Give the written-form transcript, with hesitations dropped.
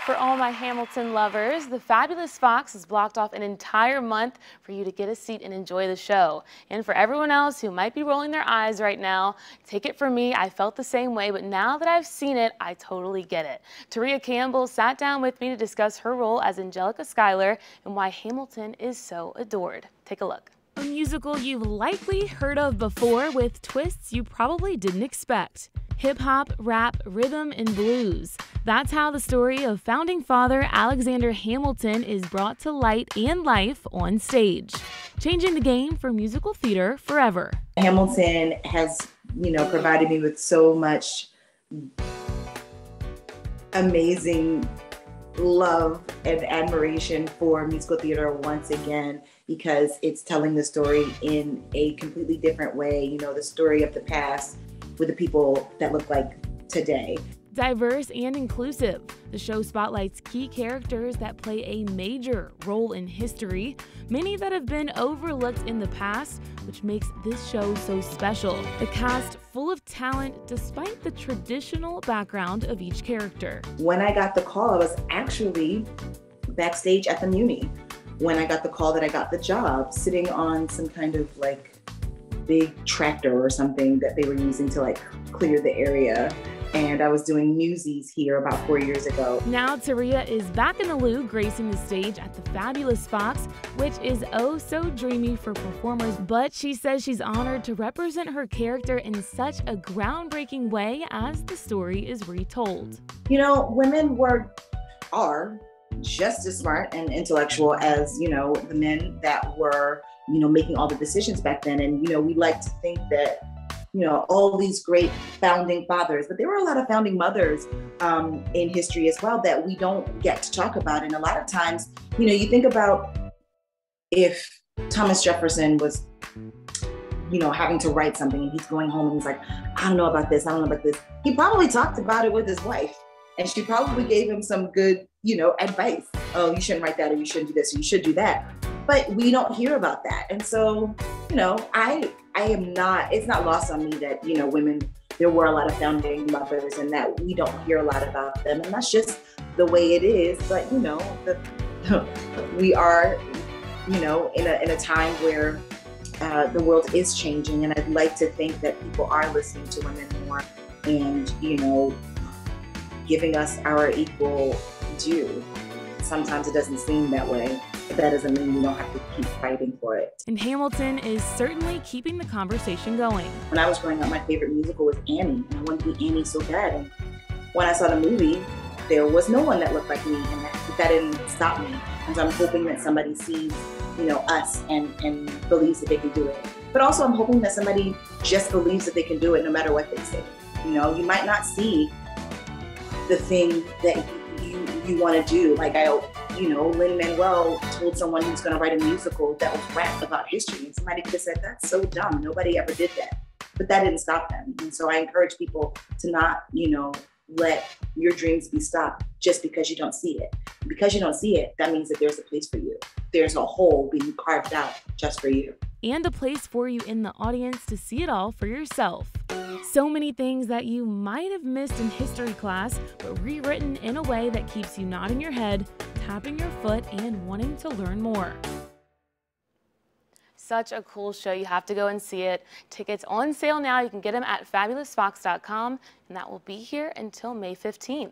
For all my Hamilton lovers, the Fabulous Fox has blocked off an entire month for you to get a seat and enjoy the show. And for everyone else who might be rolling their eyes right now, take it from me, I felt the same way, but now that I've seen it, I totally get it. Taria Campbell sat down with me to discuss her role as Angelica Schuyler and why Hamilton is so adored. Take a look. A musical you've likely heard of before with twists you probably didn't expect. Hip-hop, rap, rhythm, and blues. That's how the story of founding father Alexander Hamilton is brought to light and life on stage, changing the game for musical theater forever. Hamilton has, provided me with so much amazing love and admiration for musical theater once again, because it's telling the story in a completely different way, the story of the past with the people that look like today. Diverse and inclusive, the show spotlights key characters that play a major role in history, many that have been overlooked in the past, which makes this show so special. The cast full of talent despite the traditional background of each character. When I got the call, I was actually backstage at the Muni. When I got the call that I got the job, sitting on some kind of big tractor or something that they were using to clear the area. And I was doing Newsies here about 4 years ago. Now Taria is back in the Lou, gracing the stage at the Fabulous Fox, which is oh so dreamy for performers, but she says she's honored to represent her character in such a groundbreaking way as the story is retold. Women are just as smart and intellectual as, the men that were, making all the decisions back then. And, we like to think that, all these great founding fathers, but there were a lot of founding mothers in history as well that we don't get to talk about. And a lot of times, you think about if Thomas Jefferson was, having to write something and he's going home and he's like, I don't know about this, I don't know about this. He probably talked about it with his wife and she probably gave him some good, advice. Oh, you shouldn't write that, or you shouldn't do this, or you should do that. But we don't hear about that. And so, it's not lost on me that, women, there were a lot of founding mothers and that we don't hear a lot about them. And that's just the way it is. But, we are, in a time where the world is changing. And I'd like to think that people are listening to women more and, giving us our equal due. Sometimes it doesn't seem that way. But that doesn't mean we don't have to keep fighting for it. And Hamilton is certainly keeping the conversation going. When I was growing up, my favorite musical was Annie, and I wanted to be Annie so bad. And when I saw the movie, there was no one that looked like me, and that didn't stop me. And so I'm hoping that somebody sees, us and believes that they can do it. But also I'm hoping that somebody just believes that they can do it no matter what they say. You might not see the thing that you want to do. Lin-Manuel told someone he was going to write a musical that was rap about history, and somebody could have said, that's so dumb, nobody ever did that. But that didn't stop them. And so I encourage people to not, let your dreams be stopped just because you don't see it. Because you don't see it, that means that there's a place for you. There's a hole being carved out just for you. And a place for you in the audience to see it all for yourself. So many things that you might have missed in history class, but rewritten in a way that keeps you nodding your head, tapping your foot, and wanting to learn more. Such a cool show. You have to go and see it. Tickets on sale now. You can get them at fabulousfox.com, and that will be here until May 15th.